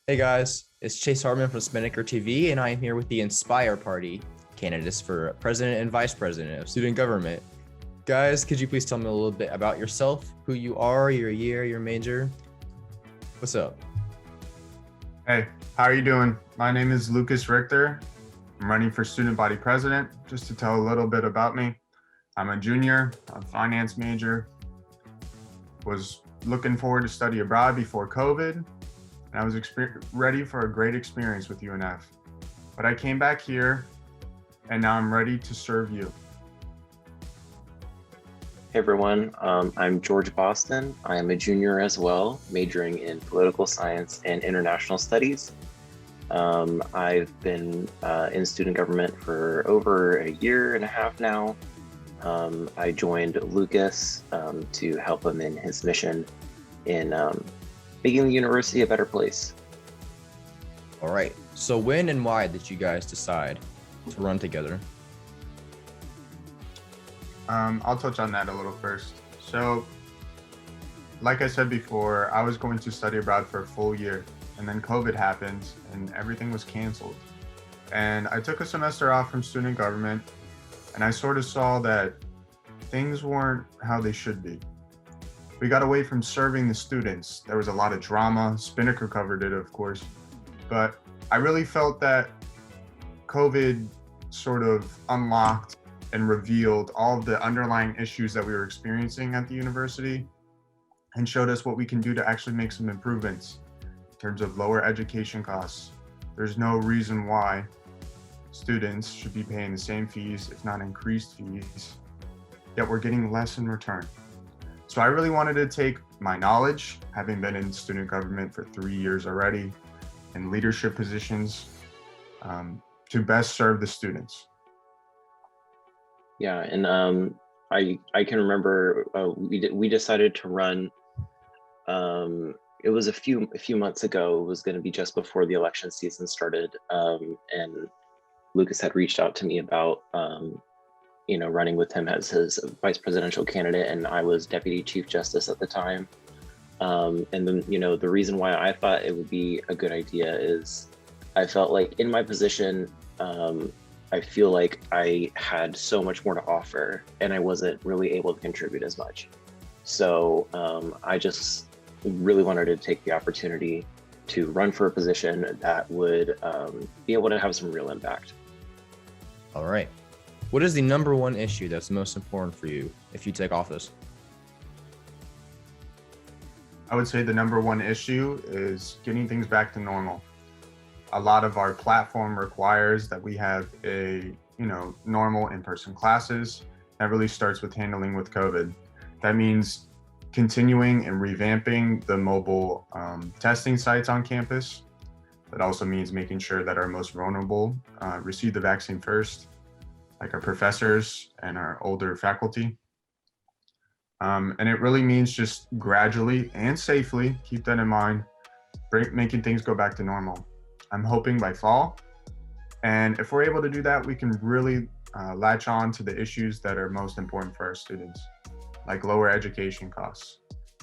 Hey guys, it's Chase Hartman from Spinnaker TV, and I am here with the Inspire Party candidates for President and Vice President of Student Government. Guys, could you please tell me a little bit about yourself, who you are, your year, your major? What's up? Hey, how are you doing? My name is Lucas Richter. I'm running for student body president. Just to tell a little bit about me, I'm a junior, a finance major, was looking forward to study abroad before COVID, and I was ready for a great experience with UNF. But I came back here, and now I'm ready to serve you. Hey everyone, I'm George Boston. I am a junior as well, majoring in political science and international studies. I've been in student government for over a year and a half now. I joined Lucas to help him in his mission in making the university a better place. All right. So when and why did you guys decide to run together? I'll touch on that a little first. So, like I said before, I was going to study abroad for a full year, and then COVID happened and everything was canceled. And I took a semester off from student government, and I sort of saw that things weren't how they should be. We got away from serving the students. There was a lot of drama. Spinnaker covered it, of course. But I really felt that COVID sort of unlocked and revealed all of the underlying issues that we were experiencing at the university and showed us what we can do to actually make some improvements in terms of lower education costs. There's no reason why students should be paying the same fees, if not increased fees, yet we're getting less in return. So I really wanted to take my knowledge, having been in student government for 3 years already, in leadership positions, to best serve the students. Yeah, and I can remember we decided to run. It was a few months ago. It was going to be just before the election season started, and Lucas had reached out to me about running with him as his vice presidential candidate, and I was deputy chief justice at the time. And then the reason why I thought it would be a good idea is I felt like in my position. I feel like I had so much more to offer and I wasn't really able to contribute as much. So I just really wanted to take the opportunity to run for a position that would be able to have some real impact. All right. What is the number one issue that's most important for you if you take office? I would say the number one issue is getting things back to normal. A lot of our platform requires that we have normal in-person classes. That really starts with handling with COVID. That means continuing and revamping the mobile testing sites on campus. That also means making sure that our most vulnerable receive the vaccine first, like our professors and our older faculty. And it really means just gradually and safely, keep that in mind, making things go back to normal. I'm hoping by fall. And if we're able to do that, we can really latch on to the issues that are most important for our students, like lower education costs,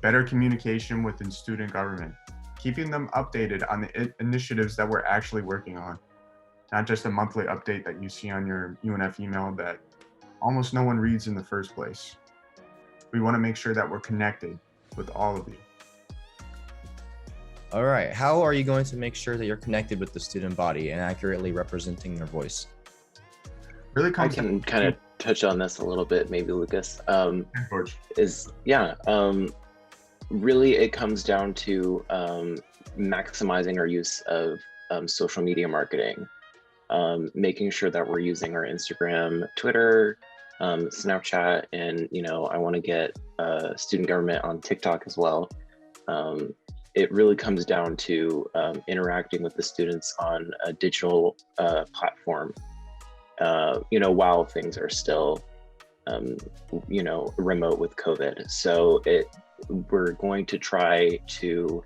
better communication within student government, keeping them updated on the initiatives that we're actually working on, not just a monthly update that you see on your UNF email that almost no one reads in the first place. We want to make sure that we're connected with all of you. All right. How are you going to make sure that you're connected with the student body and accurately representing their voice? Really I can kind of touch on this a little bit, maybe Lucas. Really it comes down to maximizing our use of social media marketing, making sure that we're using our Instagram, Twitter, Snapchat, and I want to get student government on TikTok as well. It really comes down to interacting with the students on a digital platform, while things are still, remote with COVID. So we're going to try to,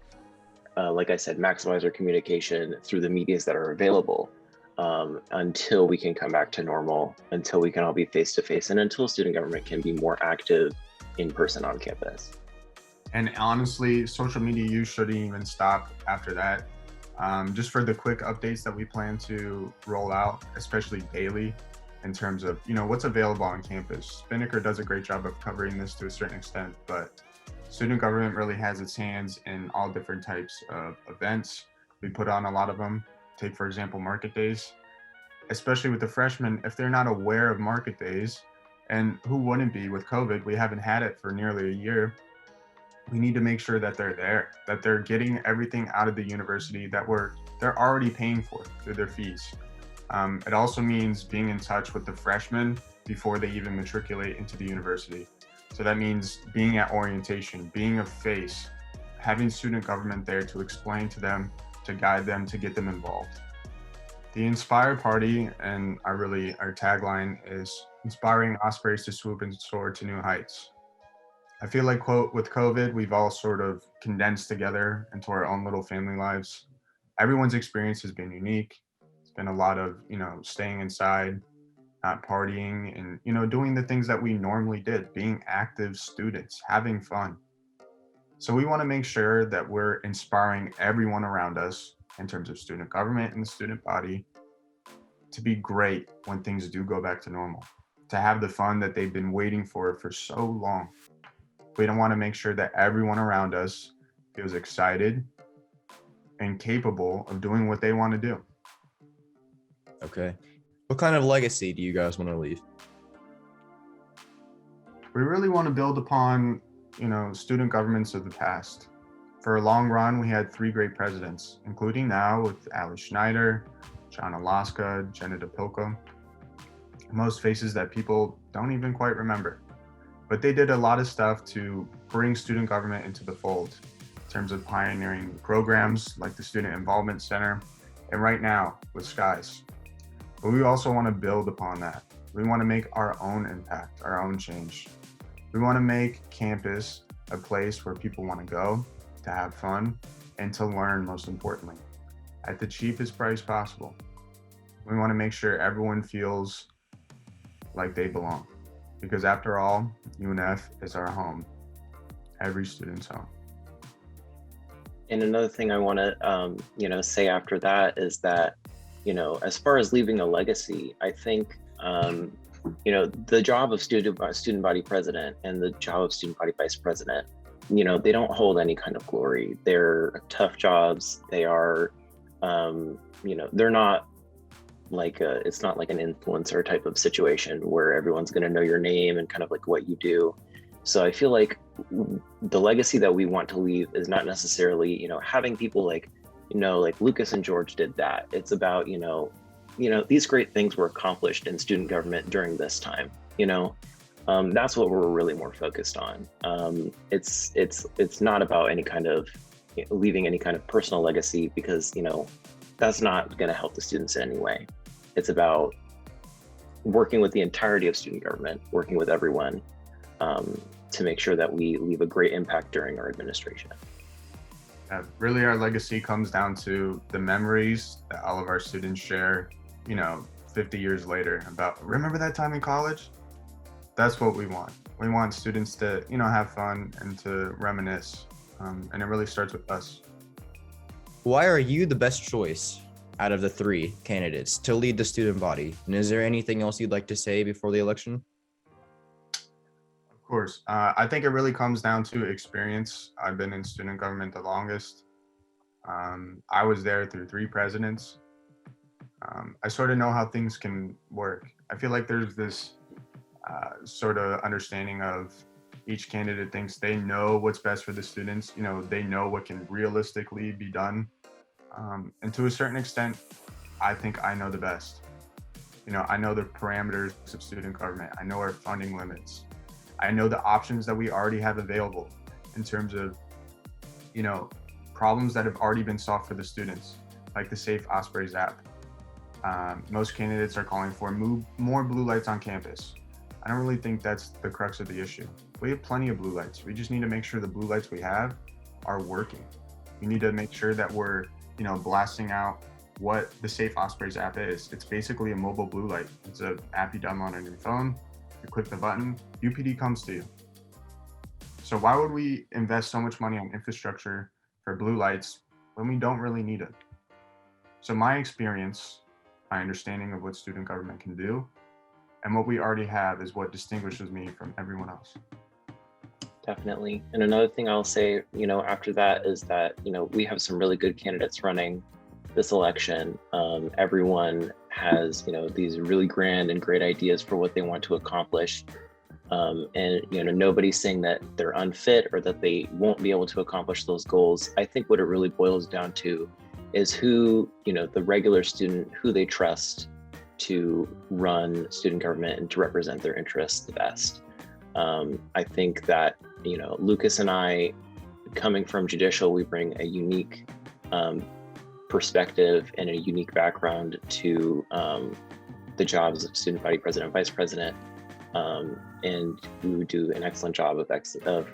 like I said, maximize our communication through the medias that are available until we can come back to normal, until we can all be face-to-face, and until student government can be more active in person on campus. And honestly, social media use shouldn't even stop after that. Just for the quick updates that we plan to roll out, especially daily, in terms of what's available on campus. Spinnaker does a great job of covering this to a certain extent, but student government really has its hands in all different types of events. We put on a lot of them. Take, for example, market days, especially with the freshmen, if they're not aware of market days, and who wouldn't be with COVID? We haven't had it for nearly a year. We need to make sure that they're there, that they're getting everything out of the university that they're already paying for through their fees. It also means being in touch with the freshmen before they even matriculate into the university. So that means being at orientation, being a face, having student government there to explain to them, to guide them, to get them involved. The Inspire Party, and our tagline is inspiring ospreys to swoop and soar to new heights. I feel like, quote, with COVID, we've all sort of condensed together into our own little family lives. Everyone's experience has been unique. It's been a lot of, staying inside, not partying, and, doing the things that we normally did, being active students, having fun. So we want to make sure that we're inspiring everyone around us in terms of student government and the student body to be great when things do go back to normal, to have the fun that they've been waiting for so long. We don't want to make sure that everyone around us feels excited and capable of doing what they want to do. Okay. What kind of legacy do you guys want to leave? We really want to build upon, student governments of the past. For a long run, we had 3 great presidents, including now with Ali Schneider, John Alaska, Jenna DePilco. Most faces that people don't even quite remember. But they did a lot of stuff to bring student government into the fold in terms of pioneering programs like the Student Involvement Center, and right now with SKIES. But we also want to build upon that. We want to make our own impact, our own change. We want to make campus a place where people want to go, to have fun, and to learn, most importantly, at the cheapest price possible. We want to make sure everyone feels like they belong. Because after all, UNF is our home, every student's home. And another thing I want to, say after that is that, as far as leaving a legacy, I think, the job of student body president and the job of student body vice president, they don't hold any kind of glory. They're tough jobs. They are, they're not it's not like an influencer type of situation where everyone's going to know your name and kind of like what you do. So I feel like the legacy that we want to leave is not necessarily, having people like Lucas and George did that. It's about, these great things were accomplished in student government during this time, that's what we're really more focused on. It's not about any kind of leaving any kind of personal legacy because, that's not going to help the students in any way. It's about working with the entirety of student government, working with everyone to make sure that we leave a great impact during our administration. Really, our legacy comes down to the memories that all of our students share, 50 years later about, remember that time in college? That's what we want. We want students to, have fun and to reminisce. And it really starts with us. Why are you the best choice out of the 3 candidates to lead the student body? And is there anything else you'd like to say before the election? Of course. I think it really comes down to experience. I've been in student government the longest. I was there through 3 presidents. I sort of know how things can work. I feel like there's this sort of understanding of each candidate thinks they know what's best for the students. They know what can realistically be done. And to a certain extent, I think I know the best. I know the parameters of student government. I know our funding limits. I know the options that we already have available in terms of, problems that have already been solved for the students, like the Safe Ospreys app. Most candidates are calling for more blue lights on campus. I don't really think that's the crux of the issue. We have plenty of blue lights. We just need to make sure the blue lights we have are working. We need to make sure that we're, blasting out what the Safe Ospreys app is. It's basically a mobile blue light. It's an app you download on your phone. You click the button, UPD comes to you. So why would we invest so much money on infrastructure for blue lights when we don't really need it? So my experience, my understanding of what student government can do, and what we already have is what distinguishes me from everyone else. Definitely. And another thing I'll say, after that is that, we have some really good candidates running this election. Everyone has, these really grand and great ideas for what they want to accomplish. And, nobody's saying that they're unfit or that they won't be able to accomplish those goals. I think what it really boils down to is who, the regular student, who they trust to run student government and to represent their interests the best. I think that, Lucas and I, coming from judicial, we bring a unique perspective and a unique background to the jobs of student body president, vice president, and we would do an excellent job of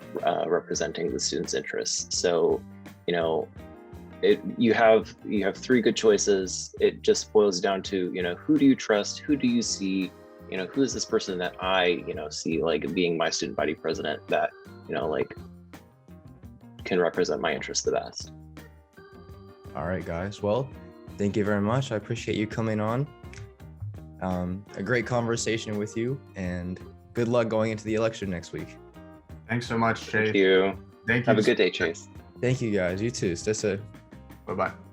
representing the students' interests. So, you have three good choices. It just boils down to, who do you trust? Who do you see? Who is this person that I, see like being my student body president that, can represent my interests the best. All right, guys. Well, thank you very much. I appreciate you coming on. A great conversation with you, and good luck going into the election next week. Thanks so much, Chase. Thank you. Thank you. Have a good day, Chase. Thank you, guys. You too. Stay safe. Bye-bye.